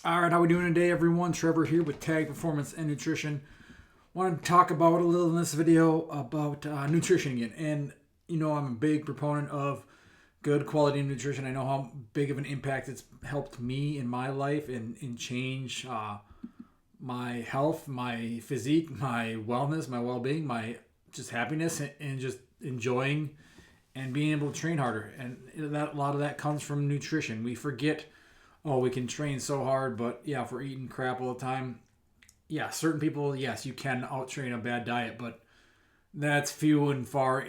All right, how we doing today, everyone? Trevor here with Tag Performance and Nutrition. Want to talk about a little in this video about nutrition again. And I'm a big proponent of good quality nutrition. I know how big of an impact it's helped me in my life and change my health, my physique, my wellness, my well-being, my just happiness, and just enjoying and being able to train harder. And a lot of that comes from nutrition. We forget, oh, we can train so hard, but yeah, if we're eating crap all the time, yeah, certain people, yes, you can out-train a bad diet, but that's few and far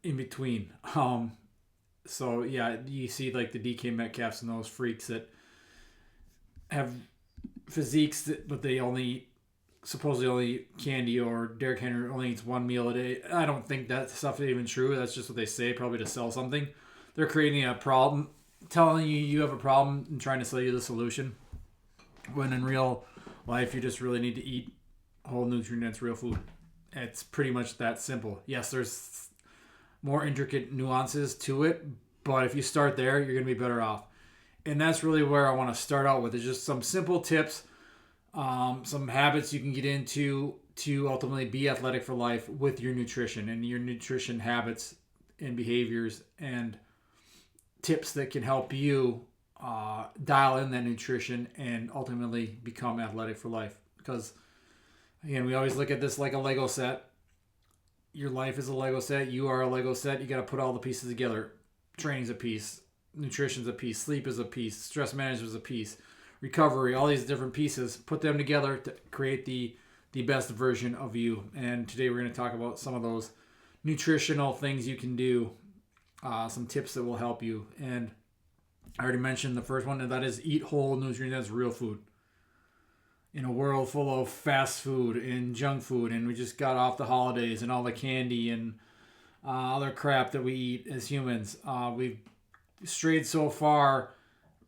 in between. So yeah, you see like the DK Metcalfs and those freaks that have physiques, but they supposedly only eat candy, or Derrick Henry only eats one meal a day. I don't think that stuff is even true. That's just what they say, probably to sell something. They're creating a problem, telling you have a problem and trying to sell you the solution, when in real life you just really need to eat whole nutrient-dense real food. It's pretty much that simple. Yes, there's more intricate nuances to it, but if you start there, you're going to be better off. And that's really where I want to start out with, is just some simple tips, some habits you can get into to ultimately be athletic for life with your nutrition and your nutrition habits and behaviors, and tips that can help you dial in that nutrition and ultimately become athletic for life. Because again, we always look at this like a Lego set. Your life is a Lego set. You are a Lego set. You got to put all the pieces together. Training's a piece. Nutrition's a piece. Sleep is a piece. Stress management is a piece. Recovery, all these different pieces. Put them together to create the best version of you. And today we're going to talk about some of those nutritional things you can do. Some tips that will help you. And I already mentioned the first one, and that is eat whole nutrient-dense real food. In a world full of fast food and junk food, and we just got off the holidays and all the candy and other crap that we eat as humans, we've strayed so far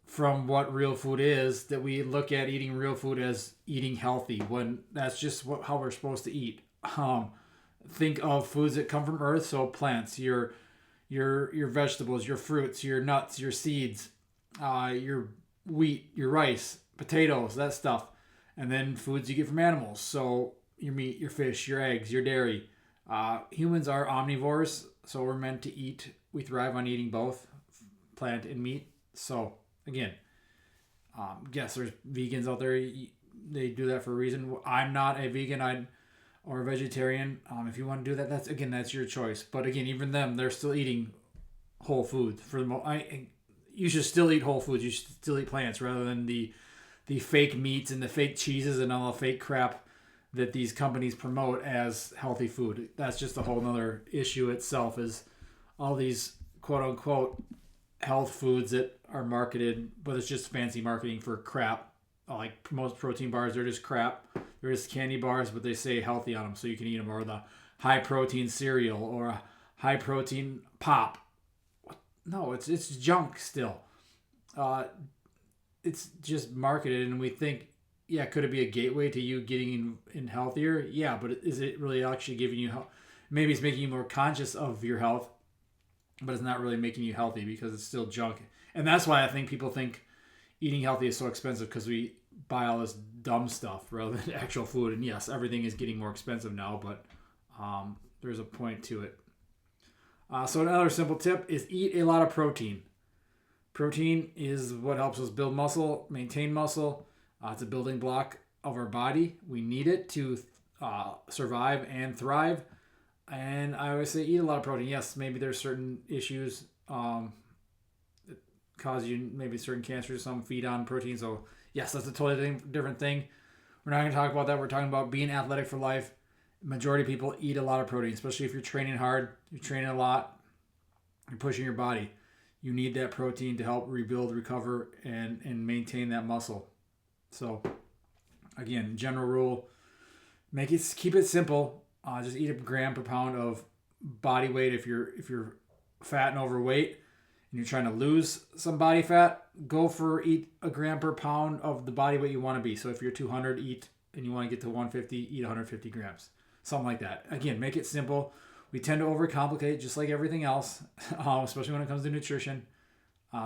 from what real food is that we look at eating real food as eating healthy, when that's just how we're supposed to eat. Think of foods that come from earth, so plants, your vegetables, your fruits, your nuts, your seeds, your wheat, your rice, potatoes, that stuff. And then foods you get from animals. So your meat, your fish, your eggs, your dairy. Humans are omnivores, so we're meant to eat. We thrive on eating both plant and meat. So again, yes, there's vegans out there. They do that for a reason. I'm not a vegan or a vegetarian. If you want to do that, that's your choice. But again, even them, they're still eating whole foods. You should still eat whole foods. You should still eat plants rather than the fake meats and the fake cheeses and all the fake crap that these companies promote as healthy food. That's just a whole nother issue itself, is all these quote unquote health foods that are marketed, but it's just fancy marketing for crap. Like most protein bars, they're just crap. They're just candy bars, but they say healthy on them so you can eat them, or the high protein cereal or a high protein pop. No, it's junk still. It's just marketed, and we think, yeah, could it be a gateway to you getting in healthier? Yeah, but is it really actually giving you health? Maybe it's making you more conscious of your health, but it's not really making you healthy because it's still junk. And that's why I think people think eating healthy is so expensive, because we buy all this dumb stuff rather than actual food. And yes, everything is getting more expensive now, but there's a point to it. So another simple tip is eat a lot of protein. Protein is what helps us build muscle, maintain muscle. It's a building block of our body. We need it to survive and thrive. And I always say eat a lot of protein. Yes, maybe there's certain issues that cause you maybe certain cancers. Some feed on protein. So yes, that's a totally different thing. We're not going to talk about that. We're talking about being athletic for life. Majority of people eat a lot of protein, especially if you're training hard, you're training a lot, you're pushing your body. You need that protein to help rebuild, recover, and maintain that muscle. So, again, general rule, keep it simple. Just eat a gram per pound of body weight. If you're fat and overweight and you're trying to lose some body fat, eat a gram per pound of the body weight you want to be. So if you're 200, and you want to get to 150, eat 150 grams. Something like that. Again, make it simple. We tend to overcomplicate, just like everything else, especially when it comes to nutrition.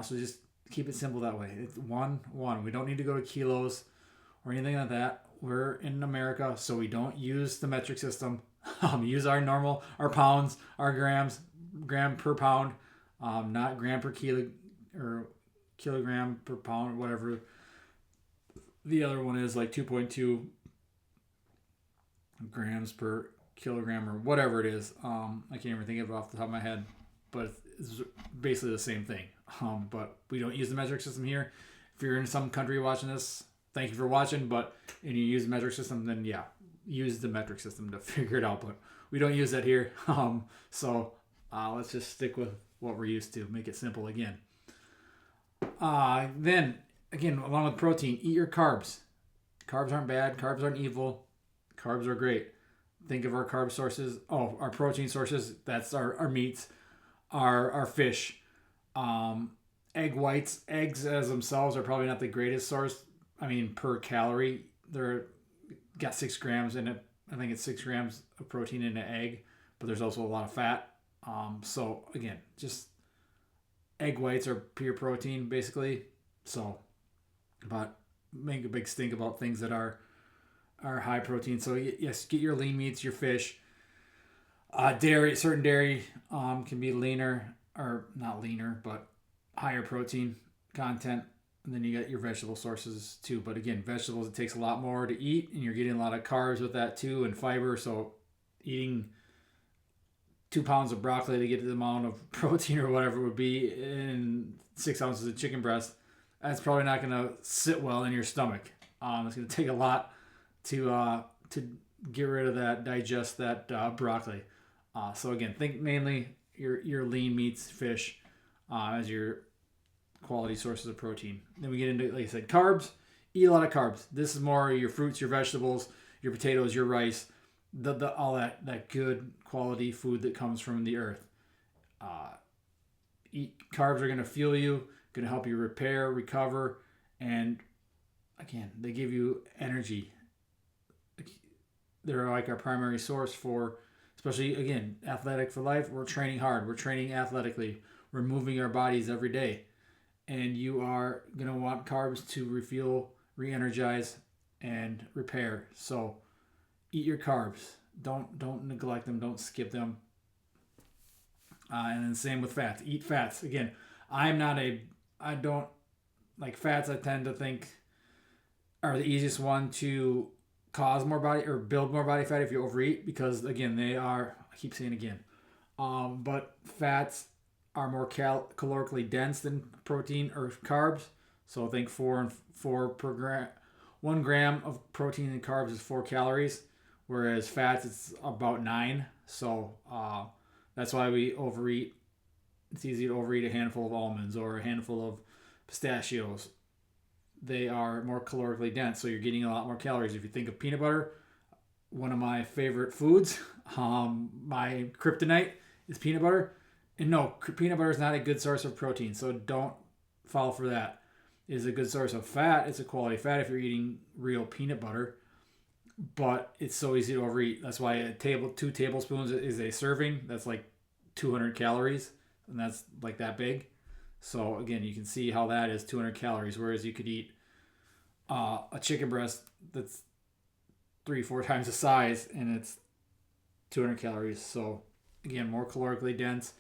So just Keep it simple that way. It's 1-1. We don't need to go to kilos or anything like that. We're in America, so we don't use the metric system. Use our pounds, our grams, gram per pound, not gram per kilo or kilogram per pound, whatever the other one is, like 2.2 grams per kilogram or whatever it is. I can't even think of it off the top of my head, but it's basically the same thing. But we don't use the metric system here. If you're in some country watching this, thank you for watching. But and you use the metric system, then yeah, use the metric system to figure it out. But we don't use that here. So let's just stick with what we're used to. Make it simple again. Then again, along with protein, eat your carbs. Carbs aren't bad. Carbs aren't evil. Carbs are great. Think of our carb sources. Oh, our protein sources. That's our meats, our fish. Egg whites, eggs as themselves are probably not the greatest source. I mean, per calorie, they're got 6 grams in it. I think it's 6 grams of protein in an egg, but there's also a lot of fat. So again, just egg whites are pure protein basically. So, but make a big stink about things that are high protein. So yes, get your lean meats, your fish. Certain dairy can be leaner, or not leaner, but higher protein content. And then you got your vegetable sources too. But again, vegetables, it takes a lot more to eat, and you're getting a lot of carbs with that too, and fiber. So eating 2 pounds of broccoli to get the amount of protein or whatever it would be in 6 ounces of chicken breast, that's probably not going to sit well in your stomach. It's going to take a lot to get rid of that, digest that broccoli. So again, think mainly your lean meats, fish, as your quality sources of protein. Then we get into, like I said, carbs. Eat a lot of carbs. This is more your fruits, your vegetables, your potatoes, your rice, all that good quality food that comes from the earth. Carbs are going to fuel you, going to help you repair, recover, and again, they give you energy. They're like our primary source for, especially again, athletic for life. We're training hard. We're training athletically. We're moving our bodies every day. And you are going to want carbs to refuel, re-energize, and repair. So eat your carbs. Don't neglect them. Don't skip them. And then same with fats. Eat fats. Again, I don't like fats. I tend to think are the easiest one to cause more body or build more body fat if you overeat, because again, they are, I keep saying again, but fats are more calorically dense than protein or carbs. So think 4 per gram. 1 gram of protein and carbs is 4 calories, whereas fats it's about 9. So that's why we overeat. It's easy to overeat a handful of almonds or a handful of pistachios. They are more calorically dense, so you're getting a lot more calories. If you think of peanut butter, one of my favorite foods, my kryptonite is peanut butter. And no, peanut butter is not a good source of protein, so don't fall for that. It is a good source of fat. It's a quality fat if you're eating real peanut butter, but it's so easy to overeat. That's why 2 tablespoons is a serving. That's like 200 calories, and that's like that big. So again, you can see how that is 200 calories, whereas you could eat a chicken breast that's 3-4 times the size, and it's 200 calories. So again, more calorically dense.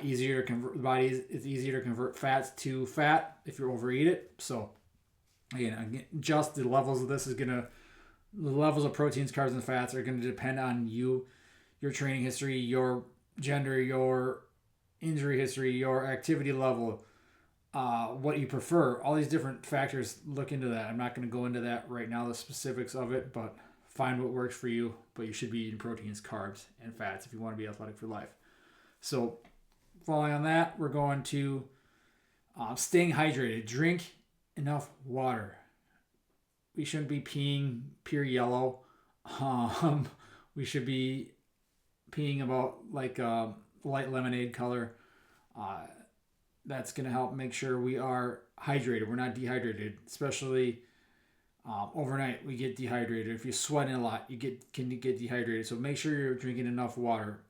Easier to convert the body. It's easier to convert fats to fat if you overeat it. So again, just the levels of this the levels of proteins, carbs, and fats are going to depend on you, your training history, your gender, your injury history, your activity level, what you prefer. All these different factors look into that. I'm not going to go into that right now, the specifics of it, but find what works for you. But you should be eating proteins, carbs, and fats if you want to be athletic for life. So following on that, we're going to staying hydrated. Drink enough water. We shouldn't be peeing pure yellow. We should be peeing about like a light lemonade color. That's going to help make sure we are hydrated. We're not dehydrated, especially overnight. We get dehydrated. If you're sweating a lot, you can get dehydrated. So make sure you're drinking enough water.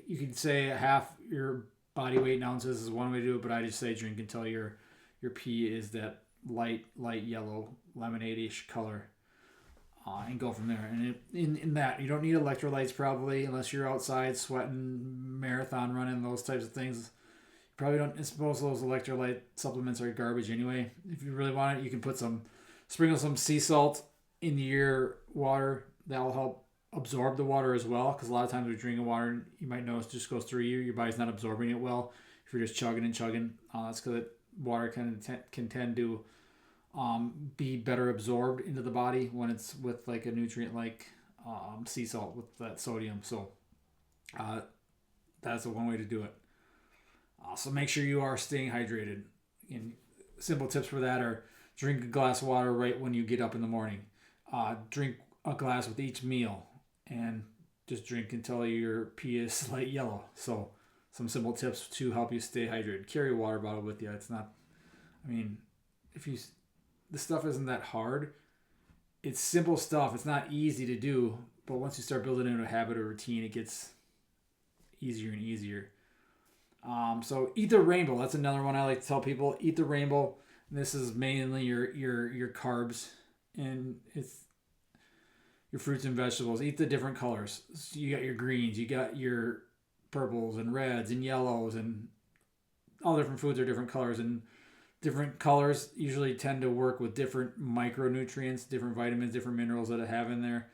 You could say half your body weight in ounces is one way to do it, but I just say drink until your pee is that light yellow lemonade-ish color, and go from there. And in that, you don't need electrolytes probably unless you're outside sweating, marathon running, those types of things. You probably don't. I suppose those electrolyte supplements are garbage anyway. If you really want it, you can sprinkle some sea salt into your water. That'll help absorb the water as well, because a lot of times when you're drinking water, you might notice it just goes through you. Your body's not absorbing it well. If you're just chugging and chugging, that's because water can tend to be better absorbed into the body when it's with like a nutrient like sea salt with that sodium. So that's the one way to do it. So make sure you are staying hydrated. And simple tips for that are drink a glass of water right when you get up in the morning. Drink a glass with each meal, and just drink until your pee is light yellow. So some simple tips to help you stay hydrated. Carry a water bottle with you. It's not, I mean, this stuff isn't that hard. It's simple stuff. It's not easy to do, but once you start building into a habit or routine, it gets easier and easier. So eat the rainbow. That's another one I like to tell people. Eat the rainbow. This is mainly your carbs, and it's your fruits and vegetables. Eat the different colors. So you got your greens, you got your purples and reds and yellows, and all different foods are different colors, and different colors usually tend to work with different micronutrients, different vitamins, different minerals that I have in there,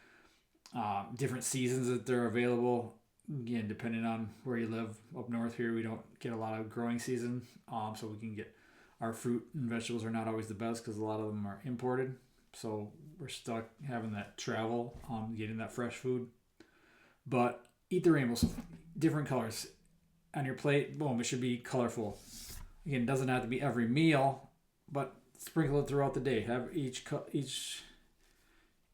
different seasons that they're available. Again, depending on where you live. Up north here, we don't get a lot of growing season, so we can get our fruit and vegetables are not always the best because a lot of them are imported. So we're stuck having that travel, getting that fresh food. But eat the rainbows, different colors on your plate. Boom, it should be colorful. Again, it doesn't have to be every meal, but sprinkle it throughout the day. Have each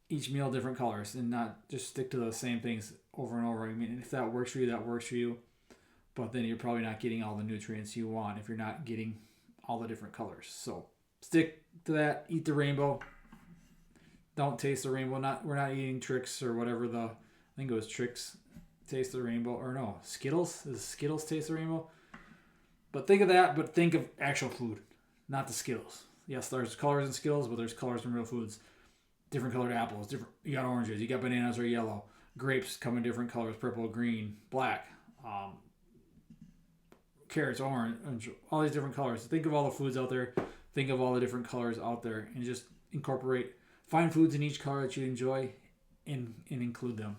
meal different colors, and not just stick to the same things over and over. I mean, if that works for you, that works for you. But then you're probably not getting all the nutrients you want if you're not getting all the different colors. So stick to that. Eat the rainbow. Don't taste the rainbow. We're not eating Trix or whatever I think it was Trix taste the rainbow, or no, Skittles. Is Skittles taste the rainbow? But think of that, but think of actual food, not the Skittles. Yes, there's colors in Skittles, but there's colors in real foods. Different colored apples, you got oranges, you got bananas are yellow. Grapes come in different colors, purple, green, black. Carrots, orange, all these different colors. Think of all the foods out there. Think of all the different colors out there, and just find foods in each color that you enjoy, and include them.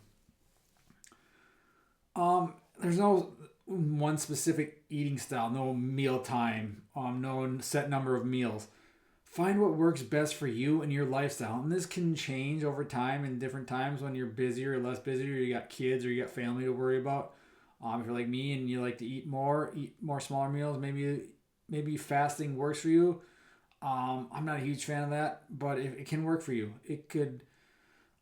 There's no one specific eating style, no meal time, no set number of meals. Find what works best for you and your lifestyle. And this can change over time in different times when you're busier or less busy, or you got kids or you got family to worry about. If you're like me and you like to eat more smaller meals, maybe fasting works for you. I'm not a huge fan of that, but it can work for you. It could,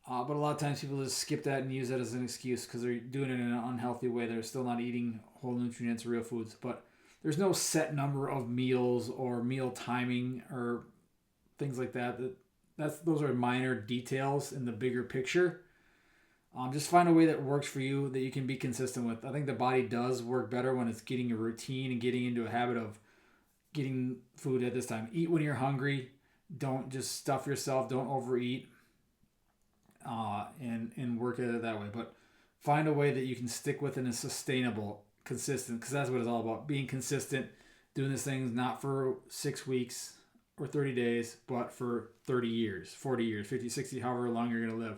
but a lot of times people just skip that and use that as an excuse because they're doing it in an unhealthy way. They're still not eating whole nutrients or real foods. But there's no set number of meals or meal timing or things like that. Those are minor details in the bigger picture. Just find a way that works for you that you can be consistent with. I think the body does work better when it's getting a routine and getting into a habit of getting food at this time. Eat when you're hungry. Don't just stuff yourself. Don't overeat. And work at it that way. But find a way that you can stick with and is sustainable, consistent, because that's what it's all about. Being consistent, doing these things not for 6 weeks or 30 days, but for 30 years, 40 years, 50, 60, however long you're going to live.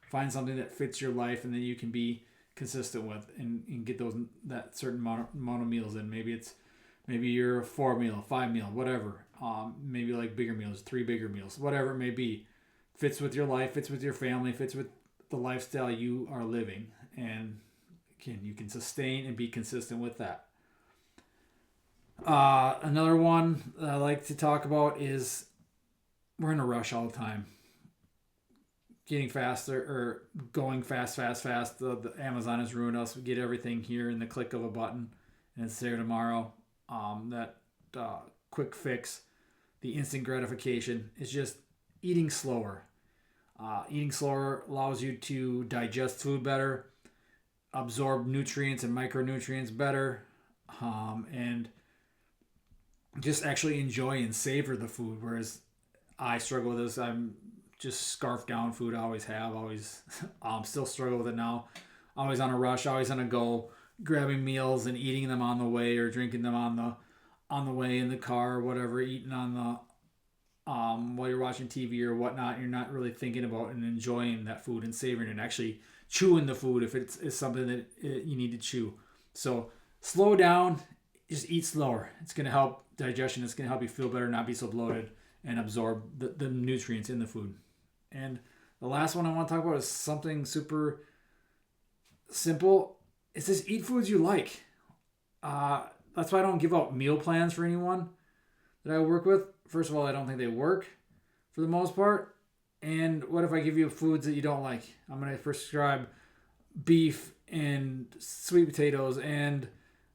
Find something that fits your life and that you can be consistent with, and get that certain amount of meals in. Maybe you're a 4 meal, 5 meal, whatever. Maybe like bigger meals, 3 bigger meals, whatever it may be. Fits with your life, fits with your family, fits with the lifestyle you are living. And again, you can sustain and be consistent with that. Another one that I like to talk about is we're in a rush all the time. Getting faster or going fast. The Amazon has ruined us. We get everything here in the click of a button, and it's there tomorrow. That quick fix, the instant gratification, is just eating slower. Eating slower allows you to digest food better, absorb nutrients and micronutrients better, and just actually enjoy and savor the food. Whereas I struggle with this. I'm just scarf down food. I always have. Always still struggle with it now. Always on a rush. Always on a go. Grabbing meals and eating them on the way, or drinking them on the way in the car, or whatever. Eating on the while you're watching TV or whatnot. You're not really thinking about and enjoying that food and savoring it, and actually chewing the food if it's something that you need to chew. So slow down. Just eat slower. It's going to help digestion. It's going to help you feel better, not be so bloated, and absorb the nutrients in the food. And the last one I want to talk about is something super simple. It's just eat foods you like. That's why I don't give out meal plans for anyone that I work with. First of all, I don't think they work for the most part. And what if I give you foods that you don't like? I'm going to prescribe beef and sweet potatoes and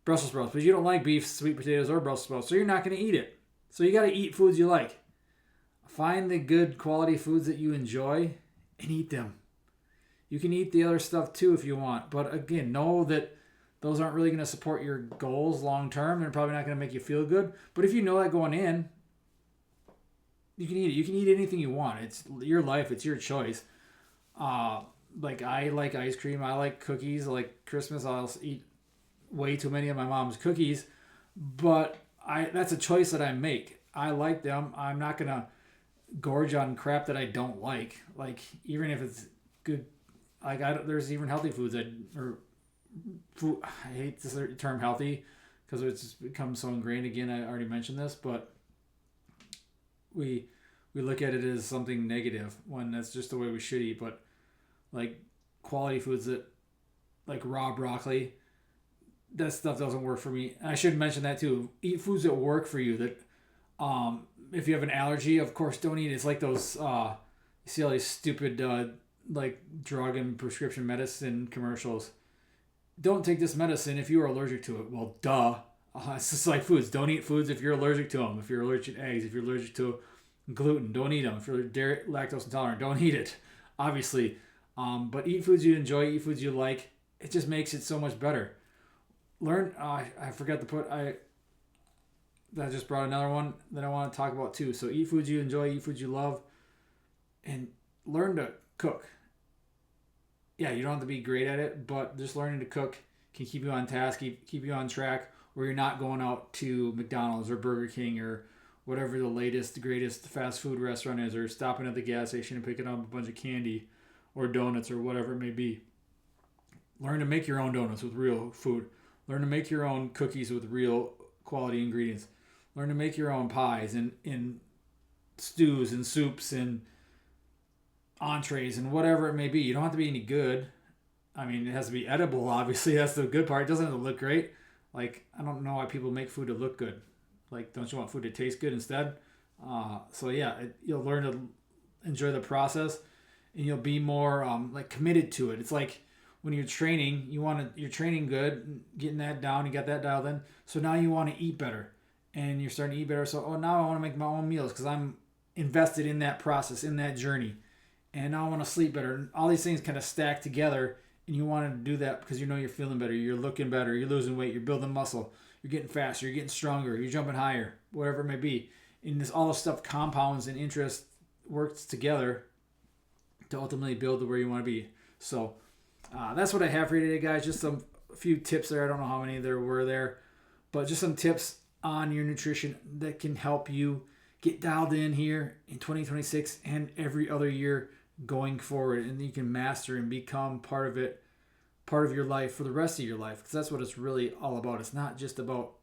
Brussels sprouts, but you don't like beef, sweet potatoes, or Brussels sprouts, so you're not going to eat it. So you got to eat foods you like. Find the good quality foods that you enjoy and eat them. You can eat the other stuff too if you want, but again, know that those aren't really going to support your goals long term. They're probably not going to make you feel good. But if you know that going in, you can eat it. You can eat anything you want. It's your life. It's your choice. Like I like ice cream. I like cookies. Like Christmas, I'll eat way too many of my mom's cookies, but that's a choice that I make. I like them. I'm not going to gorge on crap that I don't like. Like, even if it's good, like there's even healthy foods food. I hate this term healthy because it's just become so ingrained. Again, I already mentioned this, but we look at it as something negative when that's just the way we should eat. But like quality foods that, like raw broccoli, that stuff doesn't work for me. And I should mention that too. Eat foods that work for you. That if you have an allergy, of course, don't eat it. It's like those you see all these stupid like drug and prescription medicine commercials. Don't take this medicine if you are allergic to it. Well, duh. It's just like foods. Don't eat foods if you're allergic to them. If you're allergic to eggs, if you're allergic to gluten, don't eat them. If you're dairy, lactose intolerant, don't eat it. Obviously. But eat foods you enjoy, eat foods you like. It just makes it so much better. Learn. I forgot to put. That just brought another one that I want to talk about too. So eat foods you enjoy, eat foods you love, and learn to cook. Yeah, you don't have to be great at it, but just learning to cook can keep you on task, keep you on track, where you're not going out to McDonald's or Burger King or whatever the latest, greatest fast food restaurant is, or stopping at the gas station and picking up a bunch of candy or donuts or whatever it may be. Learn to make your own donuts with real food. Learn to make your own cookies with real quality ingredients. Learn to make your own pies and stews and soups and entrees and whatever it may be. You don't have to be any good. I mean, it has to be edible, obviously. That's the good part. It doesn't have to look great. Like, I don't know why people make food to look good. Like, don't you want food to taste good instead? So yeah, you'll learn to enjoy the process, and you'll be more like committed to it. It's like when you're training, you're training good, getting that down, you got that dialed in. So now you want to eat better, and you're starting to eat better. So now I want to make my own meals because I'm invested in that process, in that journey, and now I want to sleep better. And all these things kind of stack together, and you want to do that because you know you're feeling better, you're looking better, you're losing weight, you're building muscle, you're getting faster, you're getting stronger, you're jumping higher, whatever it may be. And all this stuff compounds and interest works together to ultimately build to where you want to be. So that's what I have for you today, guys. Just a few tips there. I don't know how many there were there, but just some tips on your nutrition that can help you get dialed in here in 2026 and every other year going forward, and you can master and become part of your life for the rest of your life, because that's what it's really all about. It's not just about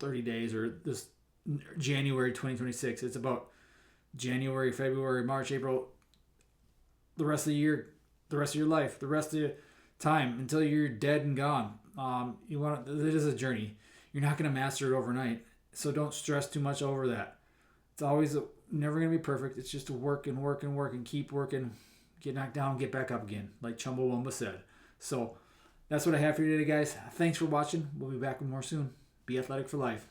30 days or this January 2026. It's about January, February, March, April, the rest of the year, the rest of your life, the rest of your time until you're dead and gone. It is a journey. You're not going to master it overnight, so don't stress too much over that. It's always never going to be perfect. It's just to work and work and work and keep working, get knocked down, get back up again, like Chumbawamba said. So that's what I have for you today, guys. Thanks for watching. We'll be back with more soon. Be athletic for life.